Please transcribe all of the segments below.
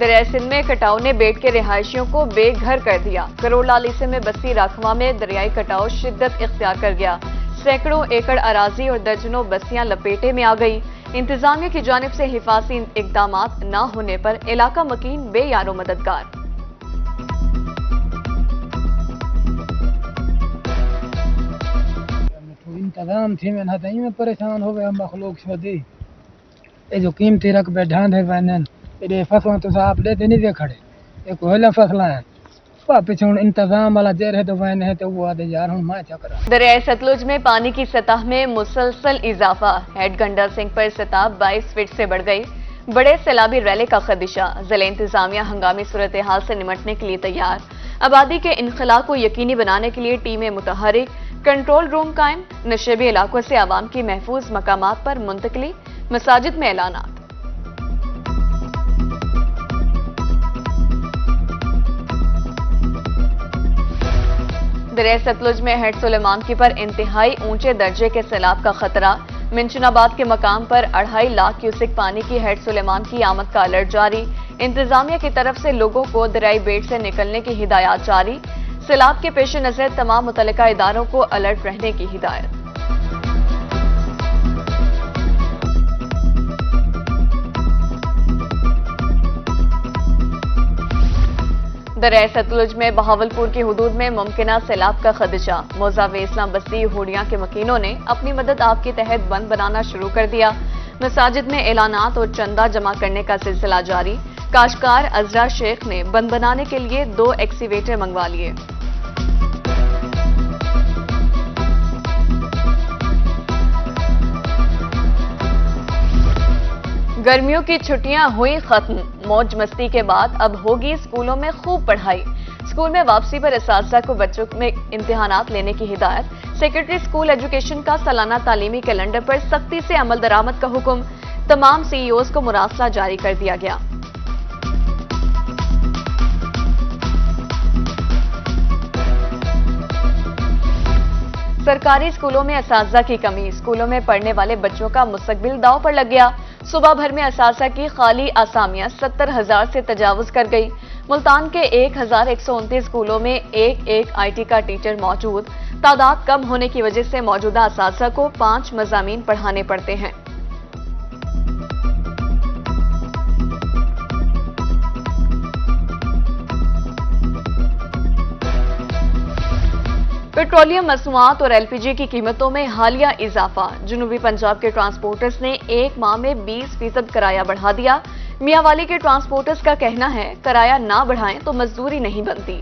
दरियाई सिंध में कटाव ने बेट के रिहायशियों को बेघर कर दिया। करोड़ लालिसे में बस्ती राखवा में दरियाई कटाव शिद्दत इख्तियार कर गया। सैकड़ों एकड़ अराजी और दर्जनों बस्तियां लपेटे में आ गई। इंतजामिया की जानिब से हिफाजी इकदाम न होने पर इलाका मकीन बेयारो मददगार। इंतजाम थी में परेशान हो गए हम मखलूक छोदी ये जो कीमती रकबे ढांढे वैन ये फसलों तो आप लेते नहीं दे खड़े ये कोयला फसला है वापिस हूं इंतजाम वाला जेर है तो वैन है तो वो आदे यार हूं मैं चकरा। दरियाई सतलुज में पानी की सतह में मुसलसल इजाफा। हेड गंडा सिंह पर सतह 22 फीट से बढ़ गई। बड़े सैलाबी रैली का खदशा। जिला इंतजामिया हंगामी सूरत हाल से निमटने के लिए तैयार। आबादी के इनखला को यकीनी बनाने के लिए टीमें मुतहरिक। कंट्रोल रूम कायम। नशेबी इलाकों से आवाम की महफूज मकामात पर मुंतकली। मसाजिद में ऐलानात। दरिया सतलुज में हेड सुलेमान पर इंतहाई ऊंचे दर्जे के सैलाब का खतरा। मिंशनाबाद के मकाम पर 2.5 लाख क्यूसिक पानी की हेड सुलेमान की आमद का अलर्ट जारी। इंतजामिया की तरफ से लोगों को दरियाई बेट से निकलने की हिदायत जारी। सैलाब के पेश नजर तमाम मुतल्लिका इदारों को अलर्ट रहने की हिदायत। दरिया सतलुज में बहावलपुर की हुदूद में मुमकिना सैलाब का खदशा। मोजावेसला बस्ती हुडिया के मकीनों ने अपनी मदद आप के तहत बंद बनाना शुरू कर दिया। मसाजिद में ऐलानात और चंदा जमा करने का सिलसिला जारी। काश्तकार अजरा शेख ने बंद बनाने के लिए 2 एक्सीवेटर मंगवा लिए। गर्मियों की छुट्टियां हुई खत्म। मौज मस्ती के बाद अब होगी स्कूलों में खूब पढ़ाई। स्कूल में वापसी पर असातिज़ा को बच्चों में इम्तिहानात लेने की हिदायत। सेक्रेटरी स्कूल एजुकेशन का सालाना तालीमी कैलेंडर पर सख्ती से अमल दरामद का हुक्म। तमाम सीईओज को मुरासला जारी कर दिया गया। सरकारी स्कूलों में असातिज़ा की कमी। स्कूलों में पढ़ने वाले बच्चों का मुस्तकबिल दांव पर लग गया। सुबह भर में असातिज़ा की खाली आसामियां 70,000 से तजावुज कर गई। मुल्तान के 1129 स्कूलों में एक IT का टीचर मौजूद। तादाद कम होने की वजह से मौजूदा असातिज़ा को 5 मज़ामीन पढ़ाने पड़ते हैं। पेट्रोलियम मसनूआत और LPG की कीमतों में हालिया इजाफा। जनूबी पंजाब के ट्रांसपोर्टर्स ने एक माह में 20% किराया बढ़ा दिया। मियांवाली के ट्रांसपोर्टर्स का कहना है किराया ना बढ़ाएं तो मजदूरी नहीं बनती।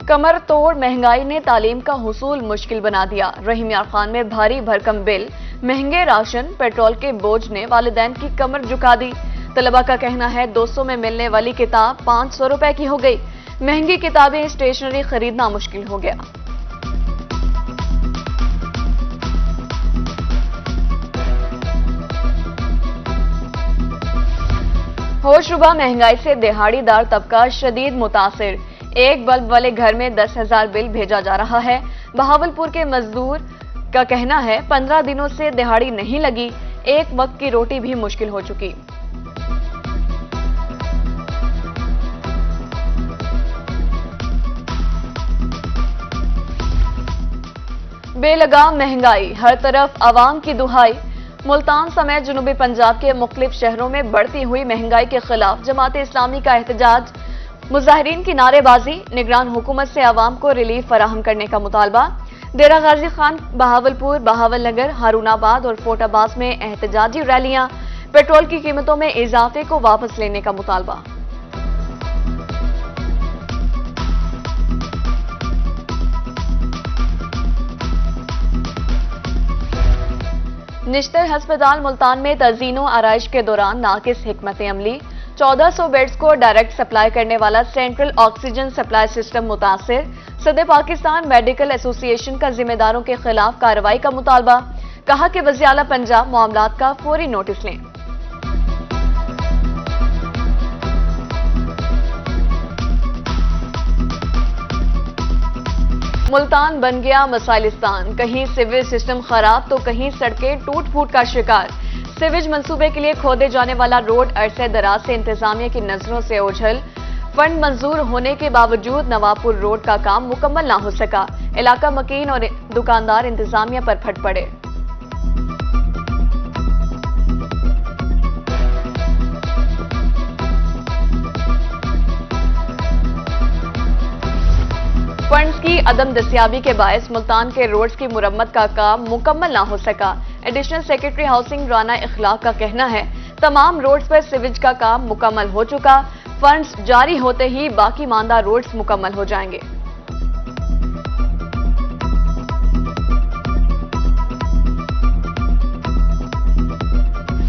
कमर तोड़ महंगाई ने तालीम का हुसूल मुश्किल बना दिया। रहीम यार खान में भारी भरकम बिल, महंगे राशन, पेट्रोल के बोझ ने वालिदैन की कमर झुका दी। तलबा का कहना है 200 में मिलने वाली किताब 500 रुपए की हो गई। महंगी किताबें, स्टेशनरी खरीदना मुश्किल हो गया। होशरुबा महंगाई से दिहाड़ीदार तबका शदीद मुतासिर। एक बल्ब वाले घर में 10,000 बिल भेजा जा रहा है। बहावलपुर के मजदूर का कहना है 15 दिनों से दिहाड़ी नहीं लगी। एक वक्त की रोटी भी मुश्किल हो चुकी। बेलगाम महंगाई, हर तरफ आवाम की दुहाई। मुल्तान समेत जनूबी पंजाब के मुख्तलिफ शहरों में बढ़ती हुई महंगाई के खिलाफ जमात इस्लामी का एहतजाज। मुजाहिरीन की नारेबाजी। निगरान हुकूमत से आवाम को रिलीफ फराहम करने का मुतालबा। डेरा गाजी खान, बहावलपुर, बहावल नगर, हारूनाबाद और फोटाबाज में एहतजाजी रैलियां। पेट्रोल की कीमतों में इजाफे को वापस लेने का मुतालबा। निश्तर हस्पताल मुल्तान में तज़ीनो आराइश के दौरान नाकिस हिकमत अमली। 1400 बेड्स को डायरेक्ट सप्लाई करने वाला सेंट्रल ऑक्सीजन सप्लाई सिस्टम मुतासिर। सदर पाकिस्तान मेडिकल एसोसिएशन का जिम्मेदारों के खिलाफ कार्रवाई का मुतालबा। कहा कि वज़ीर आला पंजाब मामलात का फौरी नोटिस लें। मुल्तान बन गया मिसाइलिस्तान, कहीं सिविल सिस्टम खराब तो कहीं सड़कें टूट फूट का शिकार। सिविज मंसूबे के लिए खोदे जाने वाला रोड अरसे दराज से इंतजामिया की नजरों से ओझल। फंड मंजूर होने के बावजूद नवाबपुर रोड का काम मुकम्मल ना हो सका। इलाका मकीन और दुकानदार इंतजामिया पर फट पड़े। फंड्स की अदम दस्तियाबी के बायस मुल्तान के रोड्स की मुरम्मत का काम मुकम्मल ना हो सका। एडिशनल सेक्रेटरी हाउसिंग राना इखलाक का कहना है, तमाम रोड्स पर सिविज का काम मुकम्मल हो चुका, फंड्स जारी होते ही बाकी मांदा रोड्स मुकम्मल हो जाएंगे।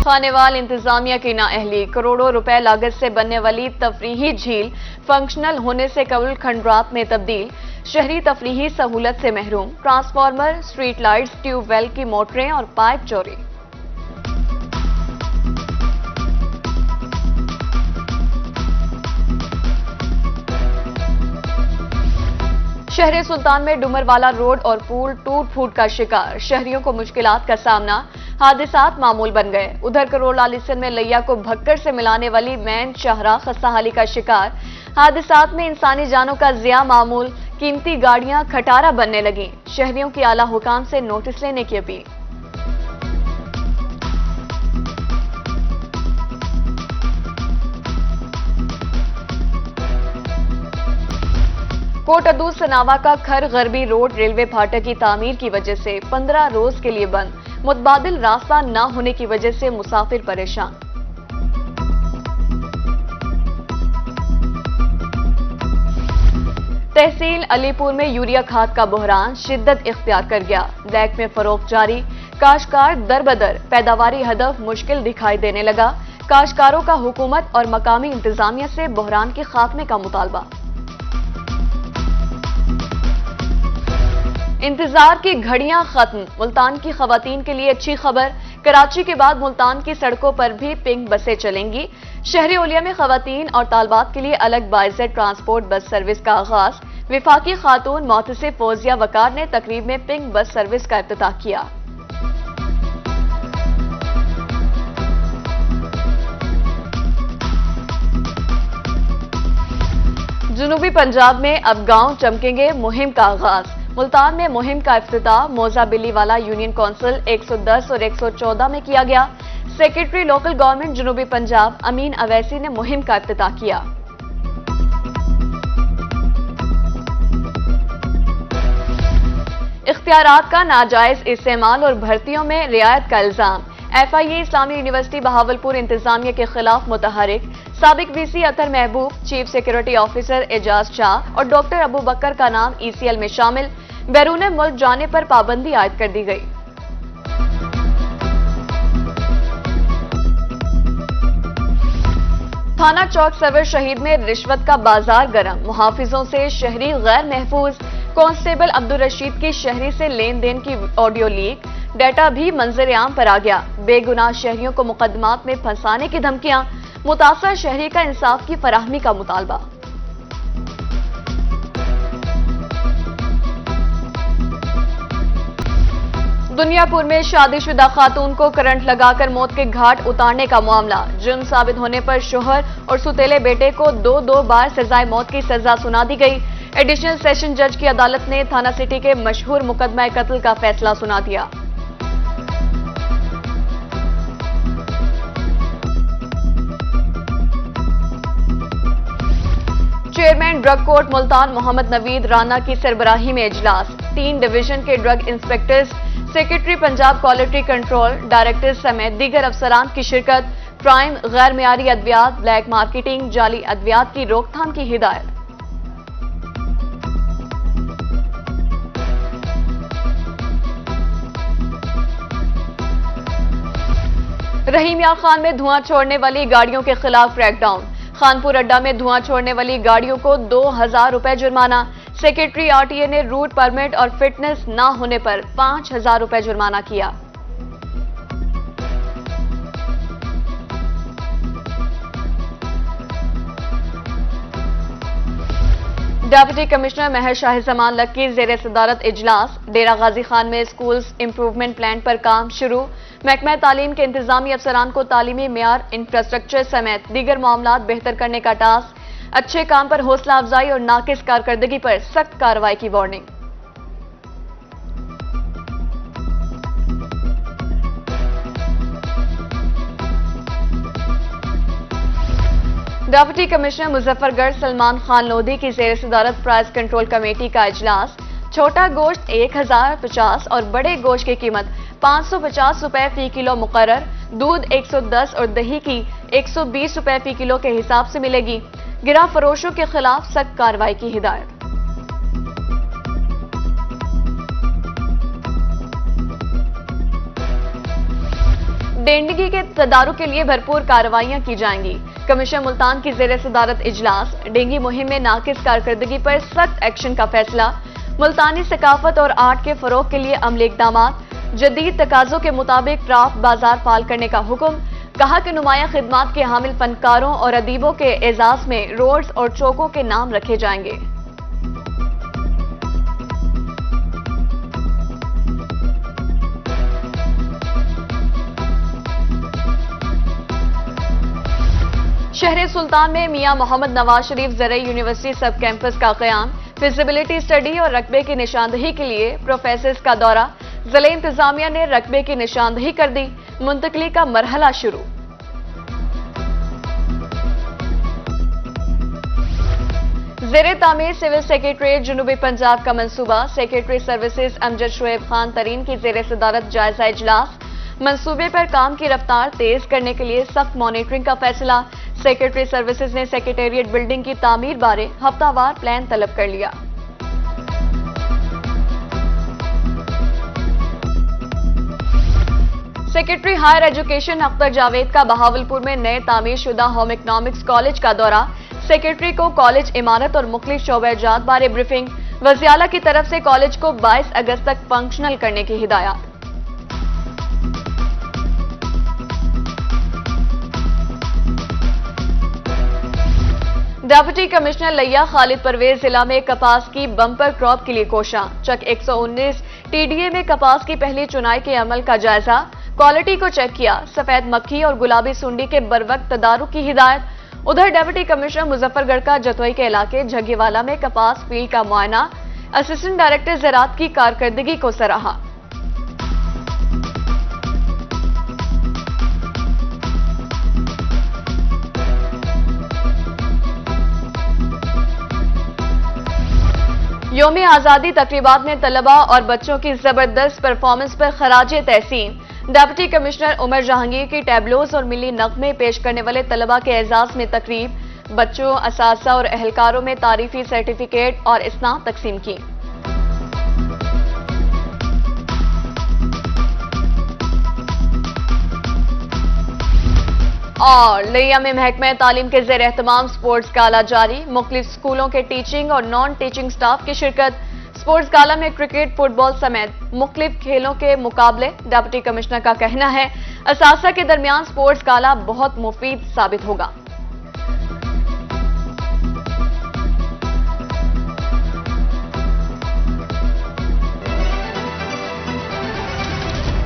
खानेवाल इंतजामिया की नाअहली, करोड़ों रुपए लागत से बनने वाली तफरीही झील फंक्शनल होने से कबल खंडरात में तब्दील, शहरी तफरीही सहूलत से महरूम, ट्रांसफार्मर, स्ट्रीट लाइट्स, ट्यूबवेल की मोटरें और पाइप चोरी। शहर सुल्तान में डुमरवाला रोड और पुल टूट फूट का शिकार, शहरियों को मुश्किलात का सामना, हादसात मामूल बन गए। उधर करोला लिसन में लैया को भक्कर से मिलाने वाली मैन शाहराह खस्ताहाली का शिकार, हादसात में इंसानी जानों का जिया मामूल, कीमती गाड़ियां खटारा बनने लगी। शहरियों की आला हुकाम से नोटिस लेने की अपील। कोट अदूस सनावा का खर गरबी रोड रेलवे फाटक की तामीर की वजह से 15 रोज के लिए बंद, मुतबादिल रास्ता न होने की वजह से मुसाफिर परेशान। तहसील अलीपुर में यूरिया खाद का बहरान शिद्दत इख्तियार कर गया, ब्लैक में फरोख्त जारी, काश्तकार दरबदर, पैदावारी हदफ मुश्किल दिखाई देने लगा। काश्तकारों का हुकूमत और मकामी इंतजामिया से बहरान के खात्मे का मुतालबा। इंतजार की घड़ियां खत्म, मुल्तान की खवातीन के लिए अच्छी खबर, कराची के बाद मुल्तान की सड़कों पर भी पिंक बसें चलेंगी। शहरी ओलिया में खवातीन और तालबात के लिए अलग बाइजेट ट्रांसपोर्ट बस सर्विस का आगाज, विफाकी खातून मोहतसिब फौजिया वकार ने तकरीब में पिंक बस सर्विस का इफ्तिताह किया। जुनूबी पंजाब में अब गांव चमकेंगे मुहिम का आगाज, मुल्तान में मुहिम का इफ्तिताह मौजा बिल्लीवाला यूनियन काउंसिल 110 और 114 में किया गया। सेक्रेटरी लोकल गवर्नमेंट जुनूबी पंजाब अमीन अवैसी ने मुहिम का इफ्तिताह किया। इख्तियारात का नाजायज इस्तेमाल और भर्तियों में रियायत का इल्जाम, FIA इस्लामी यूनिवर्सिटी बहावलपुर इंतजामिया के खिलाफ मुतहरिक, साबिक VC Athar Mehboob, chief security officer Ejaz Shah और डॉक्टर अबू बकर का नाम ECL में शामिल, बैरून मुल्क जाने पर पाबंदी आयद कर दी गई। थाना चौक सरवर शहीद में रिश्वत का बाजार गर्म, मुहाफिजों से शहरी गैर महफूज, कांस्टेबल अब्दुल रशीद की शहरी से लेन देन की ऑडियो लीक, डेटा भी मंजर आम पर आ गया। बेगुनाह शहरियों को मुकदमात में फंसाने की धमकियां, मुतासर शहरी का इंसाफ की फराहमी का मुतालबा। दुनियापुर में शादीशुदा खातून को करंट लगाकर मौत के घाट उतारने का मामला, जुर्म साबित होने पर शोहर और सुतेले बेटे को 2 बार सजाए मौत की सजा सुना दी गई। एडिशनल सेशन जज की अदालत ने थाना सिटी के मशहूर मुकदमा कत्ल का फैसला सुना दिया। Chairman drug court Multan Mohammad Naveed Rana की सरबराही में इजलास, 3 डिवीजन के drug inspectors, secretary Punjab quality control, directors समेत दीगर अफसरान की शिरकत। क्राइम, गैर मियारी अद्वियात, ब्लैक मार्केटिंग, जाली अद्वियात की रोकथाम की हिदायत। रहीम यार खान में धुआं छोड़ने वाली गाड़ियों के खिलाफ क्रैकडाउन, खानपुर अड्डा में धुआं छोड़ने वाली गाड़ियों को 2000 रुपए जुर्माना। सेक्रेटरी RTA ने रूट परमिट और फिटनेस न होने पर 5000 रुपए जुर्माना किया। डिप्टी कमिश्नर महर शाह जमान लक्की जेर सदारत इजलास। डेरा गाजी खान में स्कूल्स इंप्रूवमेंट प्लान पर काम शुरू। महकमा तालीम के इंतजामी अफसरान को तालीमी मेयार, इंफ्रास्ट्रक्चर समेत दीगर मामलात बेहतर करने का टास्क। अच्छे काम पर हौसला अफजाई और नाकिस कारकर्दगी पर सख्त कार्रवाई की warning. Deputy commissioner Muzaffargarh Salman Khan Lodhi की जेर सदारत प्राइस कंट्रोल कमेटी का इजलास। छोटा गोश्त 1050 और बड़े गोश्त की कीमत 550 रुपए फी किलो मुकर्रर। दूध 110 और दही की 120 रुपए फी किलो के हिसाब से मिलेगी। गिरा फरोशों के खिलाफ सख्त कार्रवाई की हिदायत। डेंगू के तदारुक के लिए भरपूर कार्रवाइयां की जाएंगी। कमिश्नर मुल्तान की जेर सदारत इजलास। डेंगू मुहिम में नाकिस कारकर्दगी पर सख्त एक्शन का फैसला। मुल्तानी सकाफत और आर्ट के फरोग के लिए अमली इक़दामात। जदीद तकाजों के मुताबिक क्राफ्ट बाजार फाल करने का हुक्म। कहा कि नुमाया खिदमात के हामिल फनकारों और अदीबों के एजाज में रोड्स और चौकों के नाम रखे जाएंगे। शहर सुल्तान में मियां मोहम्मद नवाज शरीफ ज़रई यूनिवर्सिटी सब कैंपस का क़याम। फिजिबिलिटी स्टडी और रकबे की निशानदही के लिए प्रोफेसर्स का दौरा। ज़िले इंतजामिया ने रकबे की निशानदही कर दी। मुंतकली का मरहला शुरू। ज़ेरे तामीर सिविल सेक्रेटरीट जनूबी पंजाब का मंसूबा। सेक्रेटरी सर्विसेज अमजद शुएब खान तरीन की ज़ेरे सदारत जायजा इजलास। मंसूबे पर काम की रफ्तार तेज करने के लिए सख्त मॉनिटरिंग का फैसला। सेक्रेटरी सर्विसेज ने सेक्रेटेरिएट बिल्डिंग की तामीर बारे हफ्तावार प्लान तलब कर लिया। Secretary higher education Akhtar Javed का बहावलपुर में नए तामीर शुदा होम इकनॉमिक्स कॉलेज का दौरा। सेक्रेटरी को कॉलेज इमारत और मुख्तलिफ शोबेजात बारे ब्रीफिंग। वज़ियाला की तरफ से कॉलेज को 22 अगस्त तक फंक्शनल करने की हिदायत। डिप्टी कमिश्नर लिया खालिद परवेज जिला में कपास की बम्पर क्रॉप के लिए कोशां। चक 119 टीडीए में कपास की पहली चुनाई के अमल का जायजा। क्वालिटी को चेक किया। सफेद मक्खी और गुलाबी सुंडी के बरवक्त तदारुक की हिदायत। उधर डिप्टी कमिश्नर मुजफ्फरगढ़ का जतोई के इलाके झग्गीवाला में कपास फील्ड का मुआयना। असिस्टेंट डायरेक्टर ज़राअत की कारकर्दगी को सराहा। यौम आज़ादी तकरीबात में तलबा और बच्चों की जबरदस्त परफॉर्मेंस पर खराजे तहसीन। डिप्टी कमिश्नर उमर जहांगीर की टैबलोज और मिली नगमे पेश करने वाले तलबा के एजाज में तकरीब। बच्चों, असातिज़ा और एहलकारों में तारीफी सर्टिफिकेट और इस्नाद तकसीम की। और लिया में महकमा तालीम के ज़ेर एहतमाम स्पोर्ट्स गाला जारी। मुख्तलिफ स्कूलों के टीचिंग और नॉन टीचिंग स्टाफ की शिरकत। स्पोर्ट्स गाला में क्रिकेट, फुटबॉल समेत मुख्तलिफ खेलों के मुकाबले। डिप्टी कमिश्नर का कहना है असातिज़ा के दरमियान स्पोर्ट्स गाला बहुत मुफीद साबित होगा।